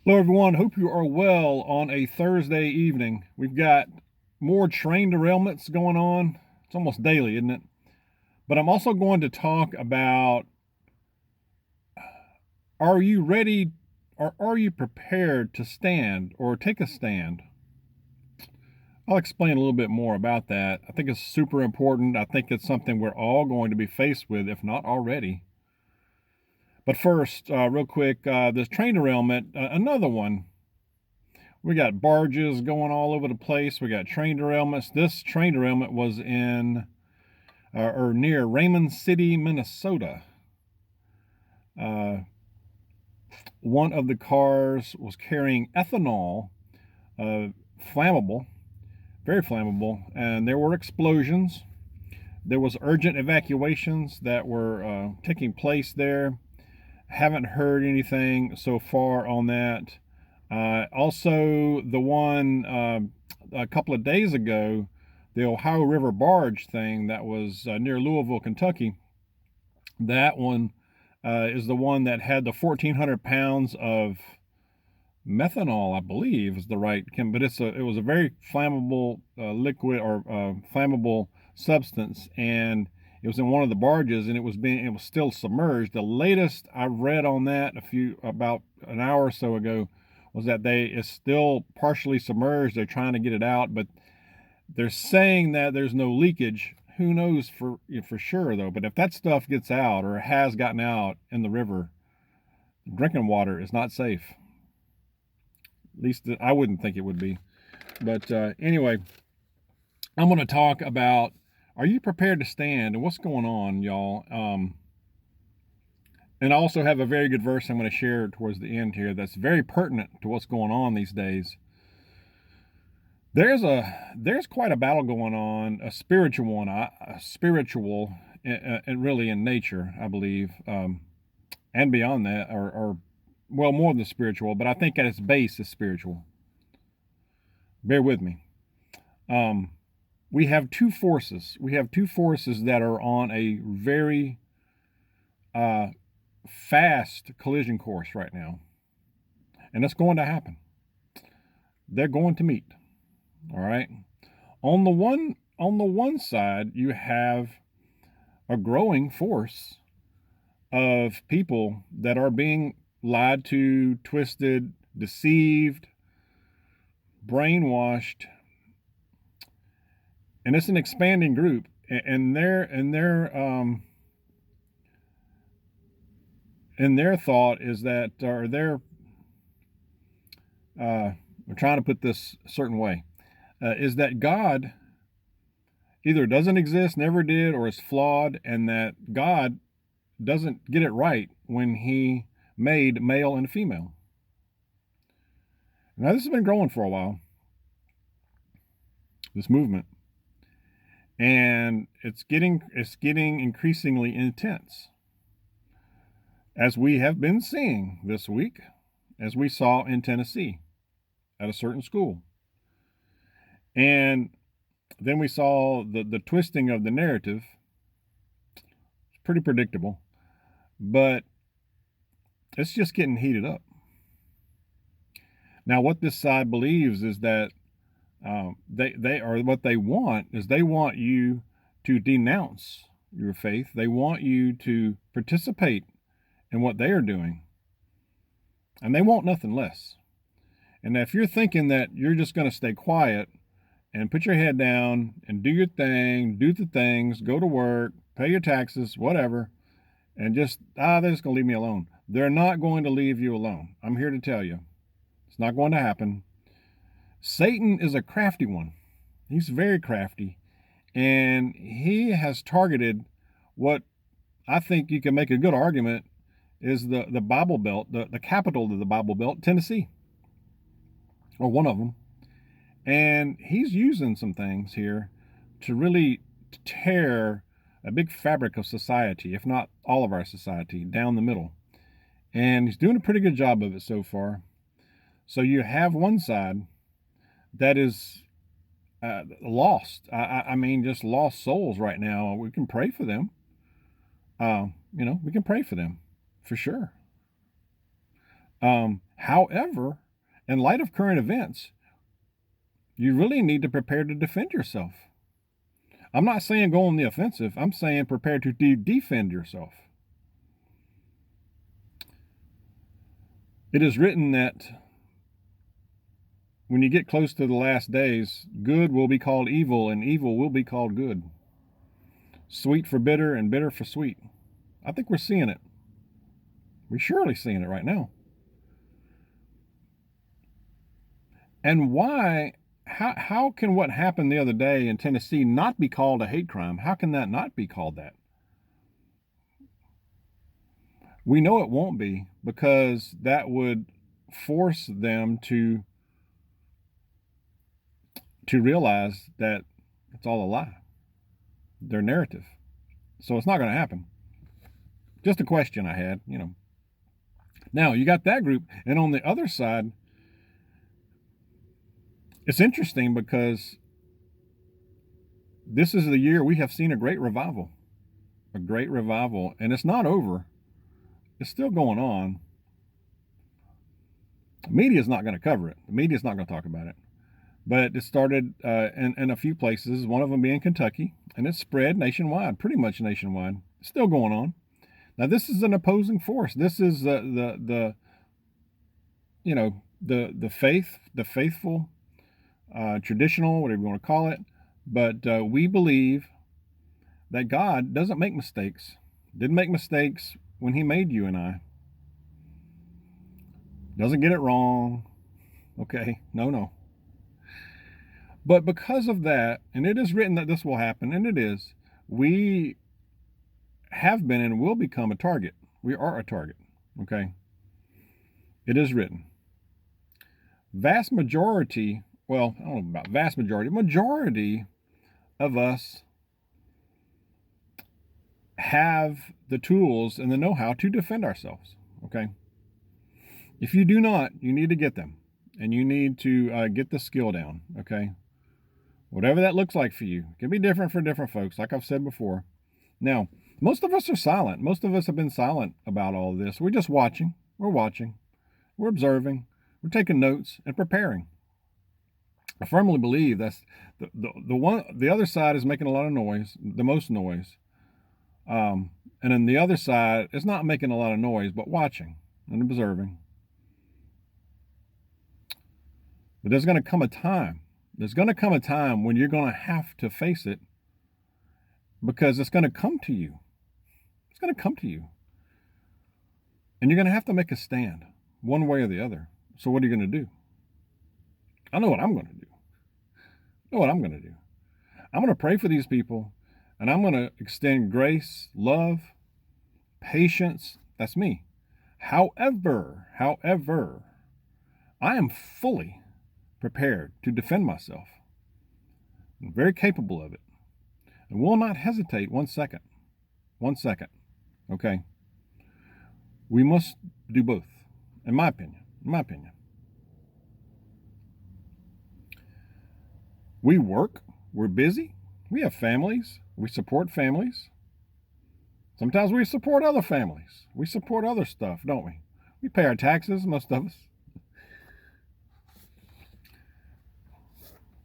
Hello, everyone. Hope you are well on a Thursday evening. We've got more train derailments going on. It's almost daily, isn't it? But I'm also going to talk about, are you ready or are you prepared to stand or take a stand? I'll explain a little bit more about that. I think it's super important. I think it's something we're all going to be faced with, if not already. But first, real quick, this train derailment, another one. We got barges going all over the place. We got train derailments. This train derailment was in or near Raymond City, Minnesota. Uh, one of the cars was carrying ethanol, uh, flammable, very flammable, and there were explosions. There was urgent evacuations that were taking place there. Haven't heard anything so far on that. Also, the one a couple of days ago, the Ohio River barge thing that was near Louisville, Kentucky, that one is the one that had the 1,400 pounds of methanol, I believe, is the right, but it was a very flammable liquid or flammable substance, and it was in one of the barges, and it was still submerged. The latest I read on that about an hour or so ago was that it's still partially submerged. They're trying to get it out, but they're saying that there's no leakage. Who knows for sure though? But if that stuff gets out or has gotten out in the river, drinking water is not safe. At least I wouldn't think it would be. But anyway, I'm going to talk about, are you prepared to stand and what's going on, y'all? And I also have a very good verse I'm going to share towards the end here that's very pertinent to what's going on these days. There's quite a battle going on, a spiritual one, and really in nature, I believe, and beyond that, or well, more than spiritual, but I think at its base is spiritual. Bear with me. Um, we have two forces. We have two forces that are on a very uh, fast collision course right now, and it's going to happen. They're going to meet. All right. On the one side, you have a growing force of people that are being lied to, twisted, deceived, brainwashed, and it's an expanding group. And their thought is that, or their I'm trying to put this a certain way, is that God either doesn't exist, never did, or is flawed, and that God doesn't get it right when He made male and female. Now, this has been growing for a while, this movement, and it's getting increasingly intense, as we have been seeing this week, as we saw in Tennessee at a certain school. And then we saw the twisting of the narrative. It's pretty predictable, but it's just getting heated up. Now, what this side believes is that what they want is they want you to denounce your faith. They want you to participate in what they are doing, and they want nothing less. And if you're thinking that you're just going to stay quiet and put your head down and do your thing, do the things, go to work, pay your taxes, whatever, and they're just going to leave me alone. They're not going to leave you alone. I'm here to tell you. It's not going to happen. Satan is a crafty one. He's very crafty, and he has targeted what I think you can make a good argument is the Bible Belt, the capital of the Bible Belt, Tennessee, or one of them. And he's using some things here to really tear a big fabric of society, if not all of our society, down the middle. And he's doing a pretty good job of it so far. So you have one side that is lost. I mean, just lost souls right now. We can pray for them. We can pray for them for sure. However, in light of current events, you really need to prepare to defend yourself. I'm not saying go on the offensive. I'm saying prepare to defend yourself. It is written that when you get close to the last days, good will be called evil and evil will be called good. Sweet for bitter and bitter for sweet. I think we're seeing it. We're surely seeing it right now. And why, how can what happened the other day in Tennessee not be called a hate crime? How can that not be called that? We know it won't be, because that would force them to realize that it's all a lie, their narrative. So it's not going to happen. Just a question I had, Now, you got that group, and on the other side, it's interesting because this is the year we have seen a great revival, and it's not over. It's still going on. The media is not going to cover it. The media is not going to talk about it. But it started in a few places, one of them being Kentucky, and it spread nationwide, pretty much nationwide. It's still going on. Now, this is an opposing force. This is the faithful, traditional, whatever you want to call it. But we believe that God doesn't make mistakes. Didn't make mistakes when he made you and I. Doesn't get it wrong. Okay, no. But because of that, and it is written that this will happen, and it is, we have been and will become a target. We are a target, okay? It is written. Vast majority, well, I don't know about vast majority of us have the tools and the know-how to defend ourselves, okay? If you do not, you need to get them, and you need to get the skill down, okay? Whatever that looks like for you. It can be different for different folks, like I've said before. Now, most of us are silent. Most of us have been silent about all of this. We're just watching. We're watching. We're observing. We're taking notes and preparing. I firmly believe that's the other side is making a lot of noise, the most noise. And then the other side is not making a lot of noise, but watching and observing. But there's going to come a time. There's going to come a time when you're going to have to face it, because it's going to come to you. It's going to come to you. And you're going to have to make a stand one way or the other. So what are you going to do? I know what I'm going to do. I know what I'm going to do. I'm going to pray for these people, and I'm going to extend grace, love, patience. That's me. However, I am fully prepared to defend myself. I'm very capable of it, and will not hesitate 1 second. 1 second. Okay? We must do both, in my opinion. We work, we're busy, we have families, we support families. Sometimes we support other families. We support other stuff, don't we? We pay our taxes, most of us.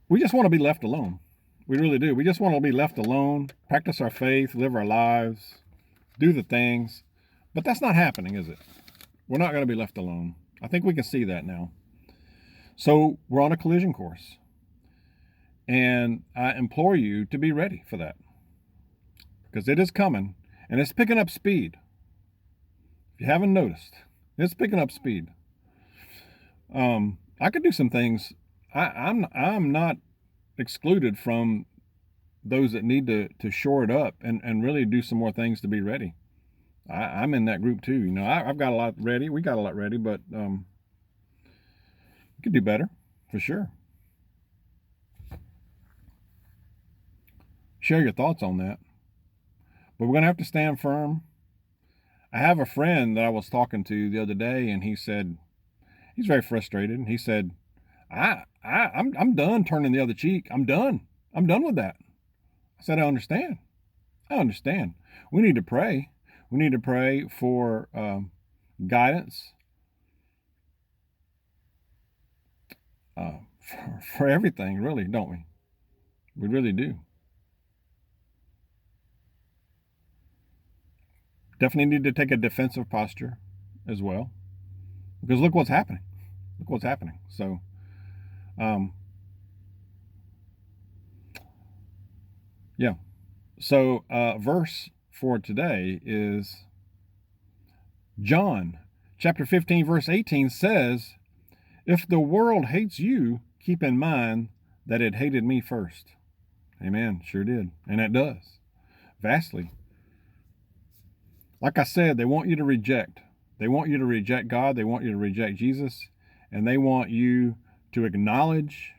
We just want to be left alone. We really do. We just want to be left alone, practice our faith, live our lives, do the things. But that's not happening, is it? We're not going to be left alone. I think we can see that now. So we're on a collision course. And I implore you to be ready for that, because it is coming, and it's picking up speed. If you haven't noticed, it's picking up speed. I could do some things. I'm not excluded from those that need to shore it up and really do some more things to be ready. I'm in that group too. I've got a lot ready. We got a lot ready, but we could do better for sure. Share your thoughts on that. But we're going to have to stand firm. I have a friend that I was talking to the other day, and he said, he's very frustrated. And he said, I'm done turning the other cheek. I'm done with that. I said, I understand. We need to pray. We need to pray for guidance for everything, really, don't we? We really do. Definitely need to take a defensive posture as well, because look what's happening. Look what's happening. So, um, yeah. So, verse for today is John chapter 15, verse 18 says, "If the world hates you, keep in mind that it hated me first." Amen. Sure did. And it does. Vastly. Like I said, they want you to reject. They want you to reject God. They want you to reject Jesus. And they want you to acknowledge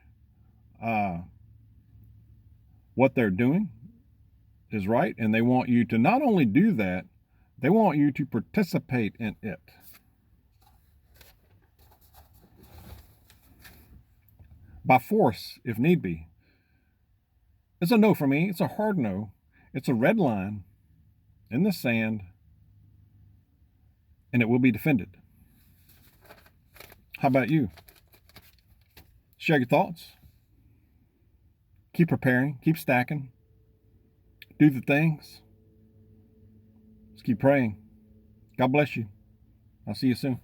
what they're doing is right. And they want you to not only do that, they want you to participate in it. By force, if need be. It's a no for me. It's a hard no. It's a red line in the sand, and it will be defended. How about you? Share your thoughts. Keep preparing. Keep stacking. Do the things. Just keep praying. God bless you. I'll see you soon.